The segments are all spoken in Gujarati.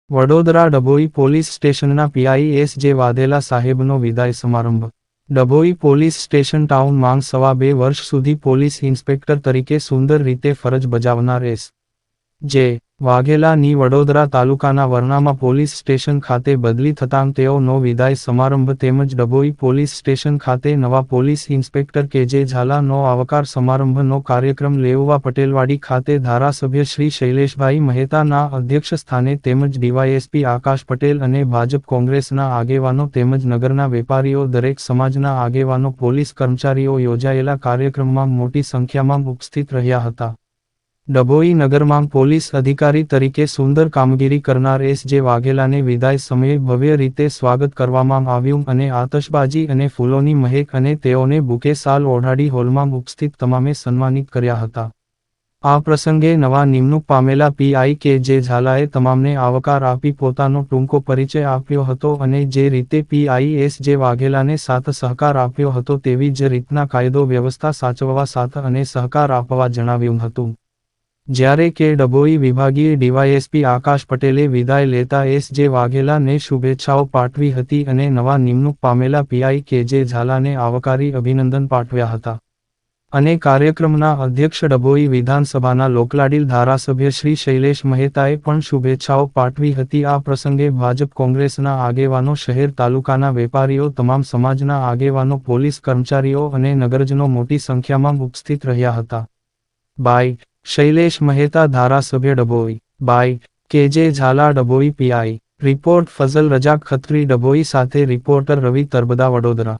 વડોદરા ડભોઈ પોલીસ સ્ટેશનના પીઆઈ એસ.જે. વાઘેલા સાહેબનો વિદાય સમારંભ. ડભોઈ પોલીસ સ્ટેશન ટાઉનમાં સવા 2 વર્ષ સુધી પોલીસ ઇન્સ્પેક્ટર તરીકે સુંદર રીતે ફરજ બજાવનાર એસ.જે. વાઘેલાની વડોદરા તાલુકાના વરનામા પોલીસ સ્ટેશન ખાતે બદલી થતાં તેઓનો વિદાય સમારંભ તેમજ ડભોઈ પોલીસ સ્ટેશન ખાતે નવા પોલીસ ઇન્સ્પેક્ટર કે.જે. ઝાલાનો આવકાર સમારંભનો કાર્યક્રમ લેઉવા પટેલવાડી ખાતે ધારાસભ્ય શ્રી શૈલેષભાઈ મહેતાના અધ્યક્ષસ્થાને તેમજ ડીવાયએસપી આકાશ પટેલ અને ભાજપ કોંગ્રેસના આગેવાનો તેમજ નગરના વેપારીઓ દરેક સમાજના આગેવાનો પોલીસ કર્મચારીઓ યોજાયેલા કાર્યક્રમમાં મોટી સંખ્યામાં ઉપસ્થિત રહ્યા હતા. ડભોઈ નગરમાં પોલીસ અધિકારી તરીકે સુંદર કામગીરી કરનાર એસ.જે. વાઘેલાને વિદાય સમયે ભવ્ય રીતે સ્વાગત કરવામાં આવ્યું અને આતશબાજી અને ફૂલોની મહેક અને તેઓને બુકે શાલ ઓઢાડી હોલમાં ઉપસ્થિત તમામે સન્માનિત કર્યા હતા. આ પ્રસંગે નવા નિમણૂક પામેલા પીઆઈ કે.જે. ઝાલાએ તમામને આવકાર આપી પોતાનો ટૂંકો પરિચય આપ્યો હતો અને જે રીતે પીઆઈ એસ.જે. વાઘેલાને સાથ સહકાર આપ્યો હતો તેવી જ રીતના કાયદો વ્યવસ્થા સાચવવા સાથ અને સહકાર આપવા જણાવ્યું હતું. જ્યારે કે ડભોઈ વિભાગીય ડીવાયએસપી આકાશ પટેલે વિદાય લેતા એસ.જે. વાઘેલાને શુભેચ્છાઓ પાઠવી હતી અને નવા નિમણૂક પામેલા પીઆઈ કે.જે. ઝાલાને આવકારી અભિનંદન પાઠવ્યા હતા. અને કાર્યક્રમના અધ્યક્ષ ડભોઈ વિધાનસભાના લોકલાડીલ ધારાસભ્ય શ્રી શૈલેષ મહેતાએ પણ શુભેચ્છાઓ પાઠવી હતી. આ પ્રસંગે ભાજપ કોંગ્રેસના આગેવાનો શહેર તાલુકાના વેપારીઓ તમામ સમાજના આગેવાનો પોલીસ કર્મચારીઓ અને નગરજનો મોટી સંખ્યામાં ઉપસ્થિત રહ્યા હતા. બાઇટ શૈલેષ મહેતા ધારાસભ્ય Dabhoi. Bite K J. Jhala Dabhoi PI. Report Fazal Rajak Khatri Dabhoi સાથે રિપોર્ટર રવિ તરબદા વડોદરા.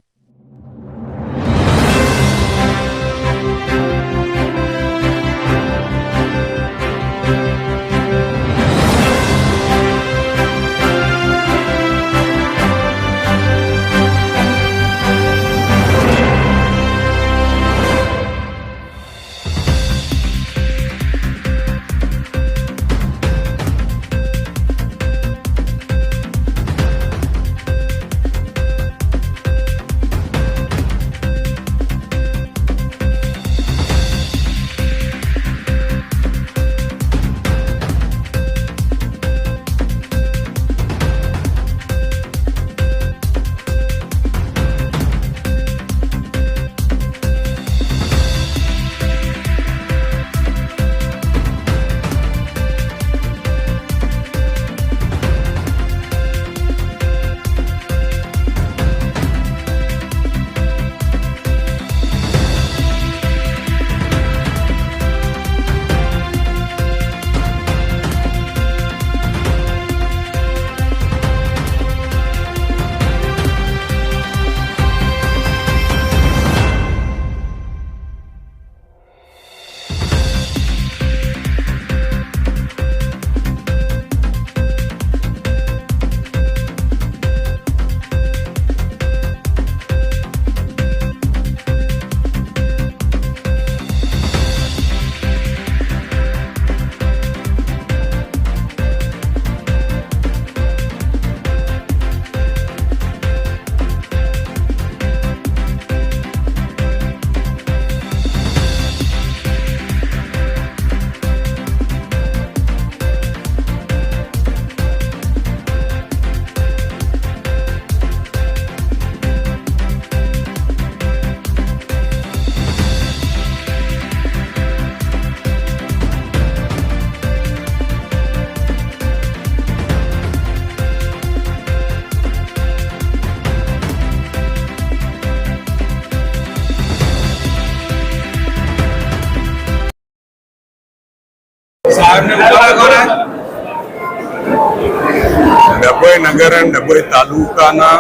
ડભોઈ નગર અને ડભોઈ તાલુકાના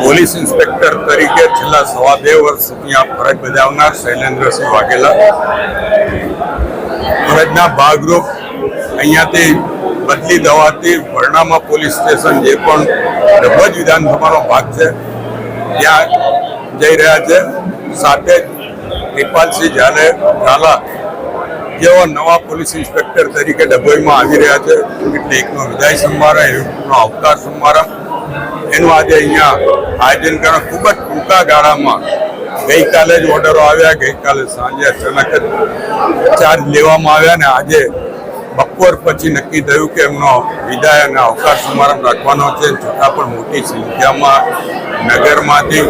પોલીસ ઇન્સ્પેક્ટર તરીકે છેલ્લા સવા 2 વર્ષ સુધી આ ફરજ બજાવનાર શૈલેન્દ્રસિંહ વાઘેલા ફરજના ભાગરૂપ અહીંયાથી બદલી દવાથી વરનામા પોલીસ સ્ટેશન જે પણ ડભોઈ વિધાનસભાનો ભાગ છે ત્યાં જઈ રહ્યા છે. સાથે કૃપાલસિંહ ઝાલા જેઓ નવા પોલીસ ઇન્સ્પેક્ટર તરીકે ડભોઈમાં આવી રહ્યા છે એટલે એકનો વિદાય સમારંભ એકનો અવતાર સમારંભ એનું આજે અહીંયા આયોજન કરવા ખૂબ જ ટૂંકા ગાળામાં ગઈકાલે જ ઓર્ડરો આવ્યા. ગઈકાલે સાંજે અચાનક જ ચાર્જ લેવામાં આવ્યા ને આજે બપોર પછી નક્કી થયું કે એમનો વિદાય અને અવકાશ સમારંભ રાખવાનો છે. છતાં પણ મોટી સંખ્યામાં નગરમાંથી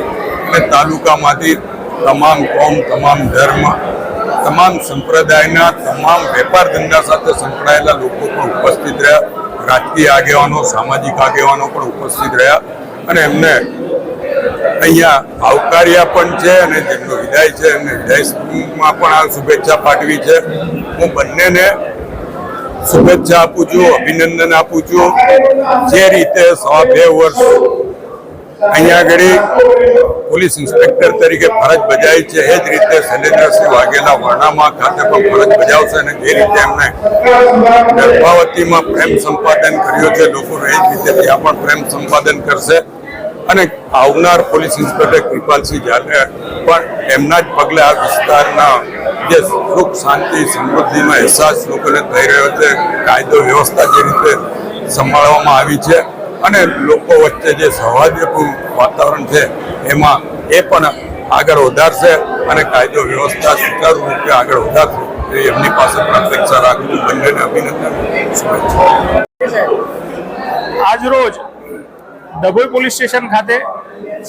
અને તાલુકામાંથી તમામ કોમ, તમામ ધર્મ, તમામ સંપ્રદાયના, તમામ વેપાર ધંધા સાથે સંકળાયેલા લોકો પણ ઉપસ્થિત રહ્યા. રાજકીય આગેવાનો, સામાજિક આગેવાનો પણ ઉપસ્થિત રહ્યા અને એમને અહીંયા આવકાર્યા પણ છે અને જેમનો વિદાય છે એમને વિદાયમાં પણ આ શુભેચ્છા પાઠવી છે. હું બંનેને શુભેચ્છા આપું છું, અભિનંદન આપું છું. જે રીતે 2.5 વર્ષ અહીંયા આગળ પોલીસ ઇન્સ્પેક્ટર તરીકે ફરજ બજાવી છે એ જ રીતે શૈલેન્દ્રસિંહ વાઘેલા વર્ણામાં ખાતે પણ ફરજ બજાવશે અને જે રીતે એમણે ગર્ભાવતીમાં પ્રેમ સંપાદન કર્યો છે લોકોનો, એ જ રીતે ત્યાં પણ પ્રેમ સંપાદન કરશે અને આવનાર પોલીસ ઇન્સ્પેક્ટર કૃપાલસિંહ ઝાલે પણ એમના જ પગલે આ વિસ્તારના જે સુખ, શાંતિ, સમૃદ્ધિનો અહેસાસ લોકોને થઈ રહ્યો છે, કાયદો વ્યવસ્થા જે રીતે સંભાળવામાં આવી છે અને લોકો વચ્ચે જે સૌહાર્દપૂર્ણ વાતાવરણ છે એમાં એ પણ આગળ વધારશે અને કાયદો વ્યવસ્થા સુચારુ રૂપે આગળ વધારશે એમની પાસે પણ અપેક્ષા રાખું છું. બંનેને અભિનંદન, શુભેચ્છા. આજરોજ ડભોઈ પોલીસ સ્ટેશન ખાતે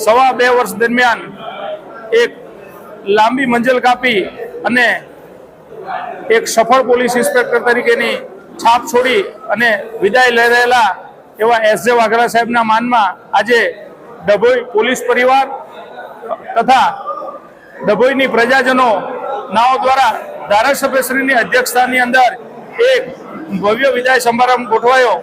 2.5 વર્ષ દરમિયાન એક લાંબી મંજિલ કાપી અને એક સફળ પોલીસ ઇન્સ્પેક્ટર તરીકેની છાપ છોડી અને વિદાય લઈ રહેલા એવા એસ.જે. વાઘેલા સાહેબના માનમાં આજે ડભોઈ પોલીસ પરિવાર તથા ડભોઈની પ્રજાજનો નાઓ દ્વારા ધારાસભ્યશ્રીની અધ્યક્ષતાની અંદર એક ભવ્ય વિદાય સમારંભ ગોઠવાયો.